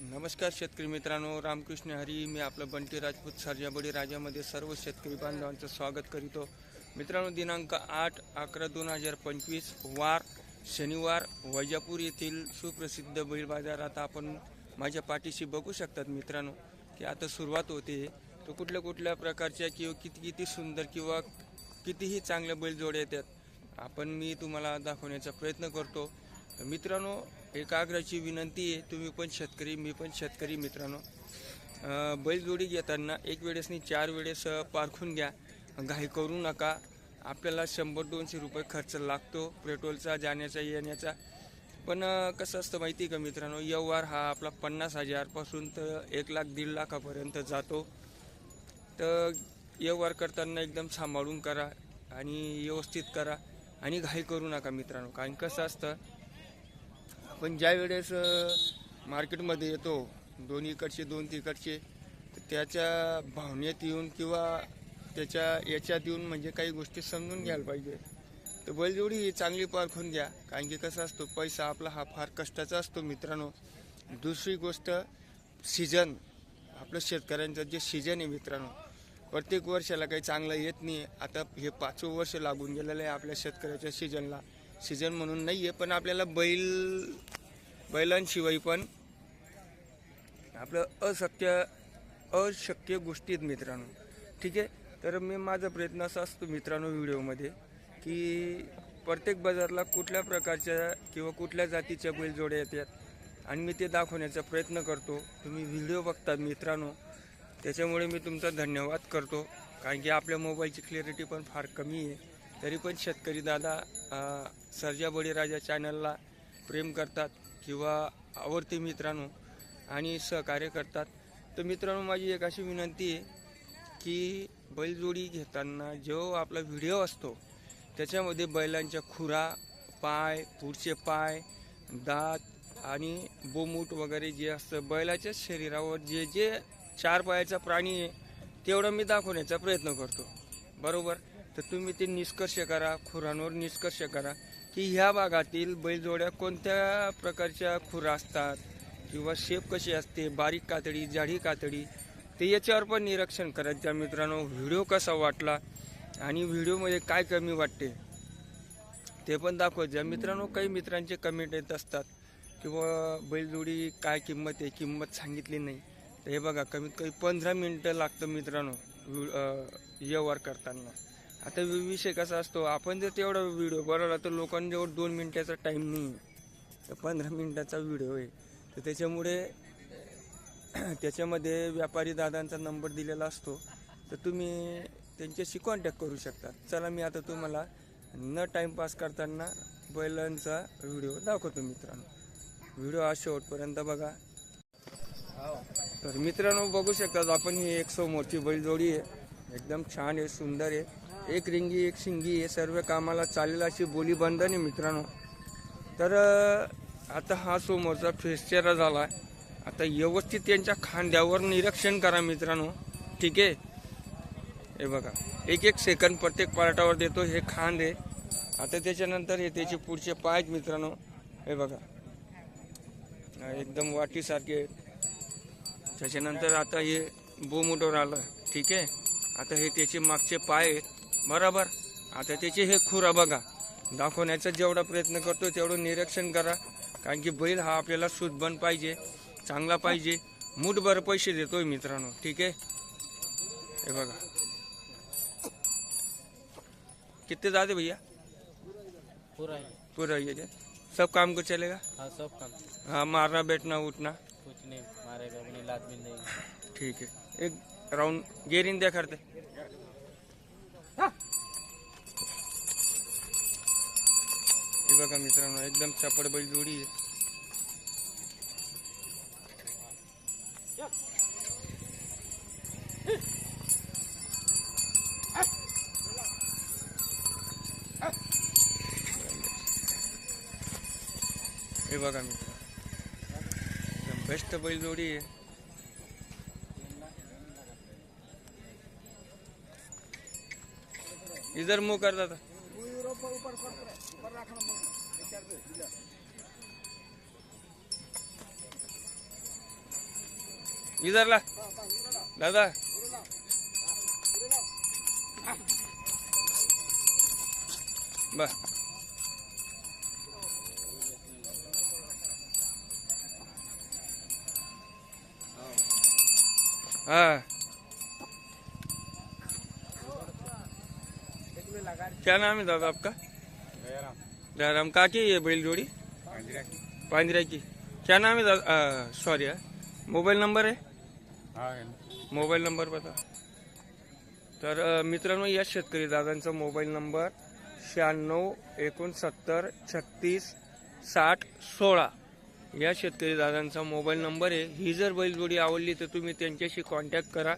नमस्कार शेतकरी मित्रांनो, रामकृष्ण हरी. मी आपलं बंटी राजपूत सर्जाबडी राजामध्ये सर्व शेतकरी बांधवांचं स्वागत करीतो. मित्रांनो, दिनांक 8/11/2025 वार शनिवार वैजापूर येथील सुप्रसिद्ध बैल बाजारात आपण माझ्या पाठीशी बघू शकतात मित्रांनो की आता सुरुवात होते. तो कुठल्या प्रकारच्या किंवा किती सुंदर किंवा कितीही चांगल्या बैलजोड्या येतात आपण मी तुम्हाला दाखवण्याचा प्रयत्न करतो. मित्रांनो, एक आग्रहाची विनंती आहे, तुम्ही पण शेतकरी मी पण शेतकरी मित्रांनो, बैलजोडी घेताना एक वेळेसनी 4 वेळेस पारखून घ्या, घाई करू नका. आपल्याला 100-200 रुपये खर्च लागतो पेट्रोलचा जाण्याचा येण्याचा. पण कसं असतं माहिती आहे का मित्रांनो, व्यवहार हा आपला 50,000 पासून तर 1 लाख 1.5 लाखापर्यंत जातो. तर व्यवहार करताना एकदम सांभाळून करा आणि व्यवस्थित करा आणि घाई करू नका मित्रांनो. कारण कसं असतं, आपण ज्या वेळेस मार्केटमध्ये येतो दोन्हीकडचे दोन तिकडचे, तर त्याच्या भावनेत येऊन किंवा त्याच्या याच्यात येऊन म्हणजे काही गोष्टी समजून घ्यायला पाहिजे. तर बैलजोडी ही चांगली पारखून घ्या. कारण की कसं असतो, पैसा आपला हा फार कष्टाचा असतो मित्रांनो. दुसरी गोष्ट, सीजन आपलं शेतकऱ्यांचं जे सीजन आहे मित्रांनो, प्रत्येक वर्षाला काही चांगलं येत नाही. आता हे 5वं वर्ष लागून गेलेलं आहे आपल्या शेतकऱ्याच्या सीजनला. सीजन म्हणून नाही आहे, पण आपल्याला बैलांशिवाय पण आपलं अशक्य गोष्टी आहेत मित्रांनो. ठीक आहे. तर मी माझा प्रयत्न असा असतो मित्रांनो व्हिडिओमध्ये की प्रत्येक बाजारला कुठल्या प्रकारच्या किंवा कुठल्या जातीच्या बैलजोड्या येतात आणि मी ते दाखवण्याचा प्रयत्न करतो. तुम्ही व्हिडिओ बघता मित्रांनो, त्याच्यामुळे मी तुमचा धन्यवाद करतो. कारण की आपल्या मोबाईलची क्लॅरिटी पण फार कमी आहे, तरी पण शेतकरी दादा सर्जाबडी राजा चॅनलला प्रेम करतात किंवा आवडते मित्रांनो आणि सहकार्य करतात. तर मित्रांनो, माझी एक अशी विनंती आहे की बैलजोडी घेताना जो आपला व्हिडिओ असतो त्याच्यामध्ये बैलांच्या खुरा, पाय, पुढचे पाय, दात आणि बोमूट वगैरे जे असतं बैलाच्या शरीरावर जे जे 4 पायाचा प्राणी आहे तेवढं मी दाखवण्याचा प्रयत्न करतो, बरोबर. तर तुम्ही ते निष्कर्ष करा, खुरांवर निष्कर्ष करा की ह्या भागातील बैलजोड्या कोणत्या प्रकारच्या खुरा असतात किंवा शेप कशी असते, बारीक कातडी, जाडी कातडी, ते याच्यावर पण निरीक्षण करायचं मित्रांनो. व्हिडिओ कसा वाटला आणि व्हिडिओमध्ये काय कमी वाटते ते पण दाखवायचं मित्रांनो. काही मित्रांचे कमेंट येत असतात किंवा बैलजोडी काय किंमत आहे, किंमत सांगितली नाही. तर हे बघा, कमीत कमी 15 मिनटं लागतं मित्रांनो व्यवहार करताना. आता विषय कसा असतो, आपण जर तेवढा व्हिडिओ बनवला तर लोकांजवळ 2 मिनिटाचा टाईम नाही आहे, तर 15 मिनिटाचा व्हिडिओ आहे. तर त्याच्यामुळे त्याच्यामध्ये व्यापारी दादांचा नंबर दिलेला असतो, तर तुम्ही त्यांच्याशी कॉन्टॅक्ट करू शकता. चला, मी आता तुम्हाला न टाईमपास करताना बैलांचा व्हिडिओ दाखवतो मित्रांनो. व्हिडिओ हा शेवटपर्यंत बघा. तर मित्रांनो, बघू शकतात आपण, ही एक समोरची बैलजोडी आहे, एकदम छान आहे, सुंदर आहे. एक रिंगी एक शिंगी आहे, सर्व कामाला चालेल अशी बोली बंधन आहे मित्रांनो. तर आता हा समोरचा फेस चेहरा झाला. आता व्यवस्थित त्यांच्या खांद्यावर निरीक्षण करा मित्रांनो. ठीक आहे. हे बघा, 1-1 सेकंद प्रत्येक पार्टावर देतो. हे खांद आहे. आता त्याच्यानंतर हे त्याचे पुढचे पाय मित्रांनो, हे बघा एकदम वाटीसारखे. त्याच्यानंतर आता हे बोमुटवर आलं. ठीक आहे. आता हे त्याचे मागचे पाय आहेत, बरोबर. आता त्याचे हे खुरा बघा, दाखवण्याचा जेवढा प्रयत्न करतो तेवढं निरीक्षण करा. कारण की बैल हा आपल्याला सुदबन पाहिजे, चांगला पाहिजे. मूठभर पैसे देतोय मित्रांनो. ठीक आहे. हे बघा कितने जाते भैया, पूरा ये सब काम को चलेगा. हाँ, सब काम. हाँ, मारना बैठना उठना कुछ नहीं मारेगा भी नहीं, लात भी नहीं. ठीक है. एक राउंड गेरिंग द्या करते. हे बघा मित्रांनो, एकदम चपड बैल जोडी आहे. हे बघा मित्र, बेस्ट बैल जोडी आहे. इधर मुंह करता था. इधर ला दादा. बस हाँ. क्या नाम है दादा आपका? जयराम. का की ये बैल जोड़ी? पांजरा की. क्या नाम है दादा? सॉरी, मोबाईल नंबर आहे? मोबाईल नंबर बता. तर मित्रांनो, या शेतकरी दादांचा मोबाईल नंबर 96 69 36 60 16 या शेतकरी दादांचा मोबाईल नंबर आहे. ही जर बैलजोडी आवडली तर तुम्ही त्यांच्याशी कॉन्टॅक्ट करा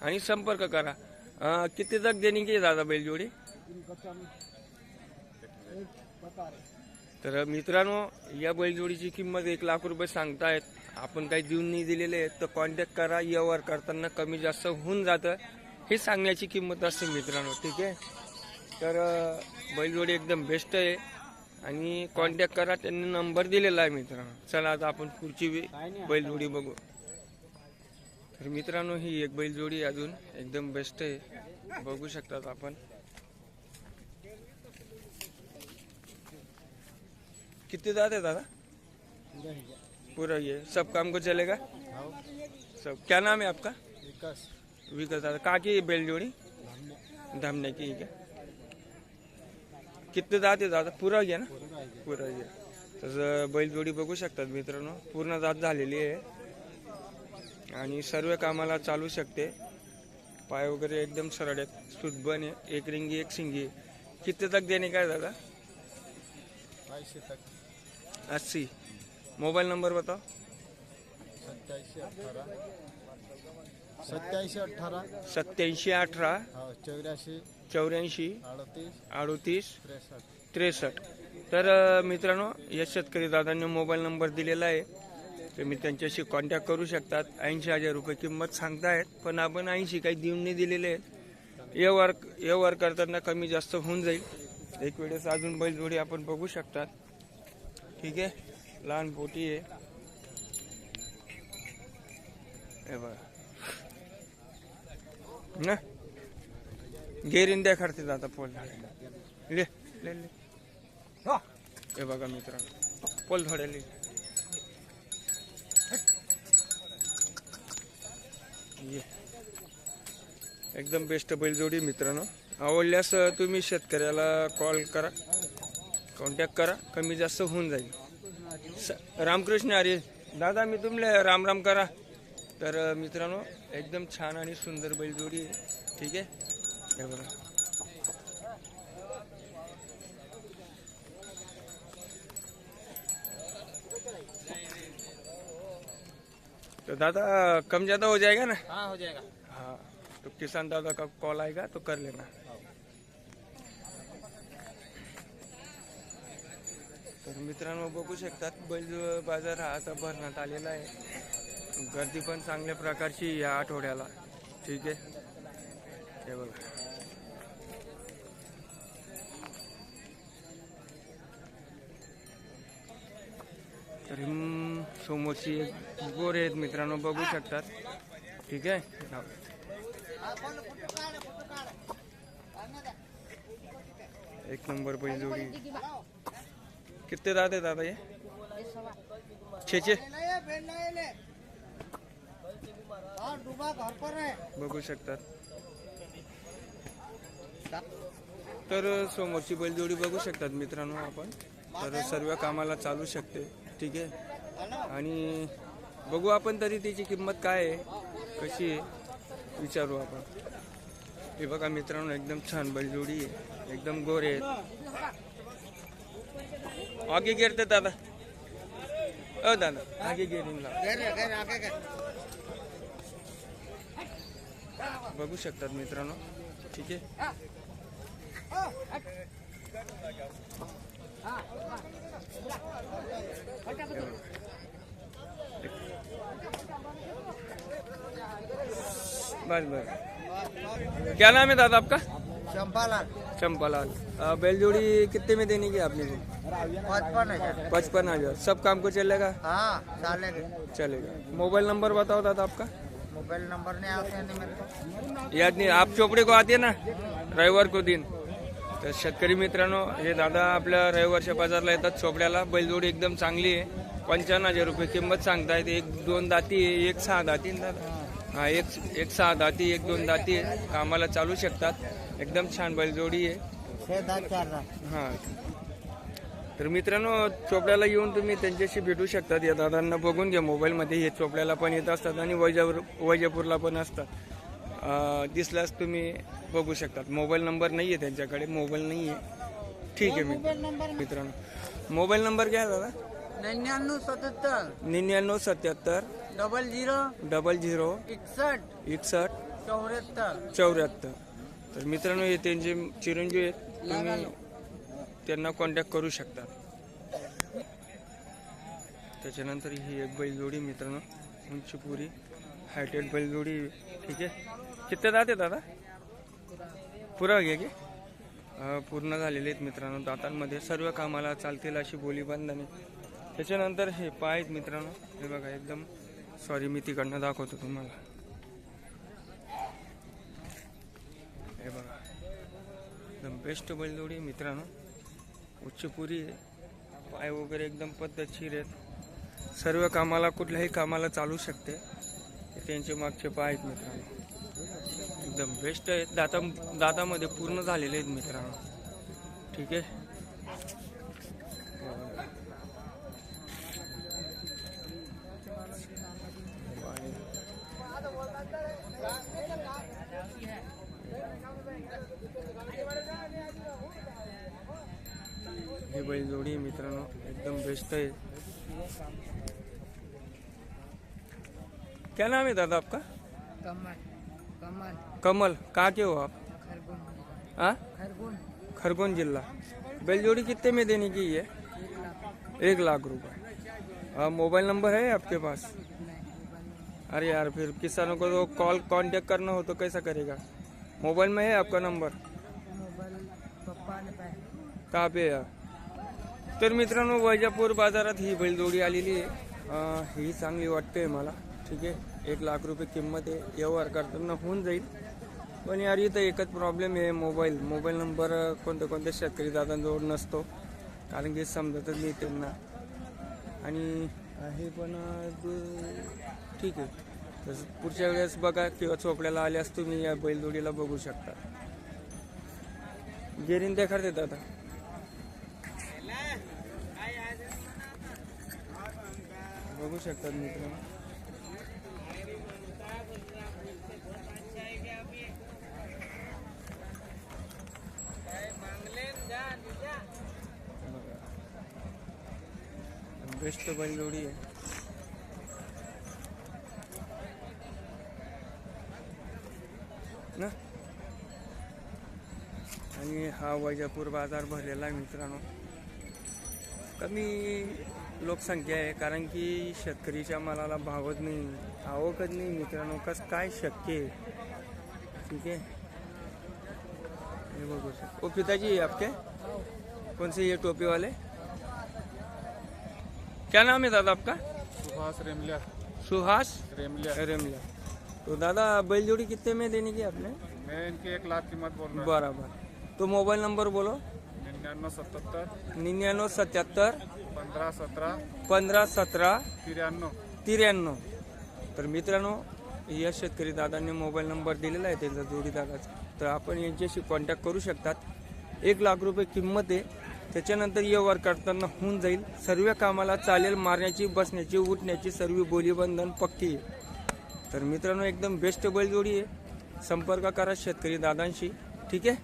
आणि संपर्क करा. किती तक देणे की दादा बैलजोडी? तर मित्रांनो, या बैलजोडीची किंमत 1 लाख रुपये सांगतायत. आपण काही देऊन नाही दिलेले आहेत तर कॉन्टॅक्ट करा. व्यवहार करताना कमी जास्त होऊन जातं, हे सांगण्याची किंमत असते मित्रांनो. ठीक आहे. तर बैलजोडी एकदम बेस्ट आहे आणि कॉन्टॅक्ट करा, त्यांनी नंबर दिलेला आहे मित्रांनो. चला आता आपण पुढची बैलजोडी बघू. तर मित्रांनो, ही एक बैलजोडी अजून एकदम बेस्ट आहे, बघू शकतात आपण. कितने दांत है दादा? पूरा ये सब काम को चलेगा सब. क्या नाम है आपका? विकास दादा. का की बैल जोड़ी? धामने की. क्या कितने दांत है दादा? पूरा गया ना? पूरा गया. तर बैलजोडी बघू शकतात मित्रांनो, पूर्ण दात झालेली आहे आणि सर्व कामाला चालू शकते. पाय वगैरे एकदम सरळ आहेत, सुटबन आहे, एक रिंगी एक सिंगी. कितने तक देने का है दादा? 80. मोबाईल नंबर बताओ. 87 18 87 18 84 84 38 38 63. तर मित्रांनो, या शेतकरी दादांनी मोबाईल नंबर दिलेला आहे, तुम्ही त्यांच्याशी कॉन्टॅक्ट करू शकतात. 80,000 रुपये किंमत सांगतायत, पण आपण 80 काही देऊन नाही दिलेले आहेत. व्यवहार करताना कमी जास्त होऊन जाईल. एक वेळेस अजून बैलजोडी आपण बघू शकतात. ठीक आहे. लहान पोटी आहे, हे बघा ना. गेरीन द्या खडते दादा पोल ले ले ले. हे बघा मित्रांनो, पोल थोडे ले. एकदम बेस्ट बैलजोडी मित्रांनो. आवडल्यास तुम्ही शेतकऱ्याला कॉल करा, कॉन्टॅक्ट करा, कमी जास्त होऊन जाईल. रामकृष्ण हरी दादा, मी तुमले राम राम करा. तर मित्रांनो, एकदम छान आणि सुंदर बैलजोडी आहे. ठीक आहे. हे बघा. तो दादा कम ज्यादा हो जाएगा ना? हाँ हो जाएगा. हाँ, तो किसान दादा का कॉल आएगा तो कर लेना. तर मित्रांनो, बघू शकतात बैल बाजार हा आता भरण्यात आलेला आहे. गर्दी पण चांगल्या प्रकारची या आठवड्याला. ठीक आहे. हे बघा. तर समोरची गोरे आहेत मित्रांनो, बघू शकतात. ठीक आहे. एक नंबर बैलजोडी. कितने दांत है दादा ये? 6 बघू शकतात. तर समोरची बैलजोडी बघू शकतात मित्रांनो आपण. तर सर्व कामाला चालू शकते. ठीक आहे. आणि बघू आपण तरी त्याची किंमत काय आहे, कशी आहे, विचारू आपण. हे बघा मित्रांनो, एकदम छान बैलजोडी आहे, एकदम गोरे आहेत. आगे गिरते दादा. दादा आगे गिरीन ला. बघू शकतात मित्रांनो. ठीक आहे. बस बस. क्या नाम है दादा आपका? चंपालाल. चंपालाल. बैलजोड़ी कितने में देने की आपने? 55,000. सब काम को चलेगा? हाँ चलेगा. चलेगा. मोबाइल नंबर बताओ दादा आपका. मोबाइल नंबर नहीं आते नहीं मेरे को। याद नहीं, आप चोपडे को आते ना रविवार को दिन. तर शेतकरी मित्रांनो, हे दादा आपल्या रविवारच्या बाजारला येतात चोपड्याला. बैलजोडी एकदम चांगली आहे. 55,000 रुपये किंमत सांगतायत. 1-2 दाती आहे, 1-6 दाती ना दादा. हा, एक 6 दाती, 1-2 दाती आहे. कामाला चालू शकतात. एकदम छान बैलजोडी आहे. 6 दात 4 दात। हा, तर मित्रांनो, चोपड्याला येऊन तुम्ही त्यांच्याशी भेटू शकतात. या दादांना बघून घ्या मोबाईलमध्ये. हे चोपड्याला पण येत असतात आणि वैजापूरला पण असतात. दिसल्यास तुम्ही बघू शकतात. मोबाईल नंबर नाही आहे त्यांच्याकडे, मोबाईल नाही आहे. ठीक आहे मित्रांनो, मोबाईल नंबर घ्या दादा. 9977 9977 00 00 61 61 74। 74. तर मित्रांनो, हे त्यांचे चिरंजीव आहेत. तुम्ही त्यांना कॉन्टॅक्ट करू शकता. त्याच्यानंतर ही एक बैलजोडी मित्रांनो, उंचीपुरी हायटेड बैलजोडी. ठीक आहे, किती दात आहे दादा? पुरा घ्या की पूर्ण झालेले आहेत मित्रांनो. दातांमध्ये सर्व कामाला चालतील अशी बोली बंधने. त्याच्यानंतर हे पाय आहेत मित्रांनो. हे बघा, एकदम सॉरी मी तिकडनं दाखवतो तुम्हाला. हे बघा, एकदम बेस्ट बैलजोडी मित्रांनो. उच्चपुरी आहे. पाय वगैरे एकदम पद्धतशीर आहेत. सर्व कामाला, कुठल्याही कामाला चालू शकते. त्यांचे मागचे पाय आहेत मित्रांनो, एकदम बेस्ट आहेत. दातामध्ये पूर्ण झालेले आहेत मित्रांनो. ठीक आहे, ही बैलजोडी मित्रांनो एकदम बेस्ट है. क्या नाम है दादा आपका? कमल कमल कमल. कहाँ के हो आप? खरगोन हाँ, खरगोन। खरगोन जिला. बैलजोड़ी कितने में देने की है? 1 लाख रुपए. मोबाइल नंबर है आपके पास? अरे यार, फिर किसानों को तो कॉल कांटेक्ट करना हो तो कैसा करेगा? मोबाइल में है आपका नंबर? मोबाइल पप्पा ने पाय। कहाँ पे यार? तर मित्रांनो, वैजापूर बाजारात ही बैलजोडी आलेली आहे. ही चांगली वाटते मला. ठीक आहे, 1 लाख रुपये किंमत आहे. व्यवहार करताना होऊन जाईल. पण यार, इथं एकच प्रॉब्लेम आहे, मोबाईल नंबर कोणत्या शेतकरी दादांजवळ नसतो, कारण की समजतच नाही त्यांना. आणि हे पण ठीक आहे. तसं पुढच्या वेळेस बघा किंवा चोपड्याला आल्यास तुम्ही या बैलजोडीला बघू शकता. गेरीन देखाडते दादा. बघू शकतात मित्रांनो. बेस्ट बैलजोडी आहे ना. आणि हा वैजापूर बाजार भरलेला आहे मित्रांनो. कमी लोकसंख्या आहे, कारण की शेतकरीच्या मालाला भावच नाही, आवकच नाही मित्रांनो. कसं काय शक्य आहे? ठीक है, ये बघू शकता. वो पिताजी आपके कौन से ये टोपी वाले? क्या नाम है दादा आपका? सुहास रेमलिया। सुहास रेमलिया। रेमला. तो दादा बैलजोड़ी कितने में देने की आपने? मैं इनकी 1 लाख कीमत बोल रहा बराबर. तो मोबाइल नंबर बोलो. हूँ। 9977 9977 1517 1517 93। 93. तर मित्रांनो, या शेतकरी दादांनी मोबाईल नंबर दिलेला आहे त्यांचा, जोडी दादाचा. तर आपण यांच्याशी कॉन्टॅक्ट करू शकतात. 1 लाख रुपये किंमत आहे. त्याच्यानंतर व्यवहार करताना होऊन जाईल. सर्व कामाला चालेल. मारण्याची, बसण्याची, उठण्याची सर्व बोलीबंधन पक्की आहे. तर मित्रांनो, एकदम बेस्ट बैलजोडी आहे. संपर्क करा शेतकरी दादांशी. ठीक आहे,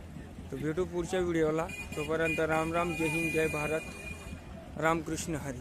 तर भेटू पुढच्या व्हिडिओला. तोपर्यंत राम राम, जय हिंद, जय भारत, रामकृष्ण हरी.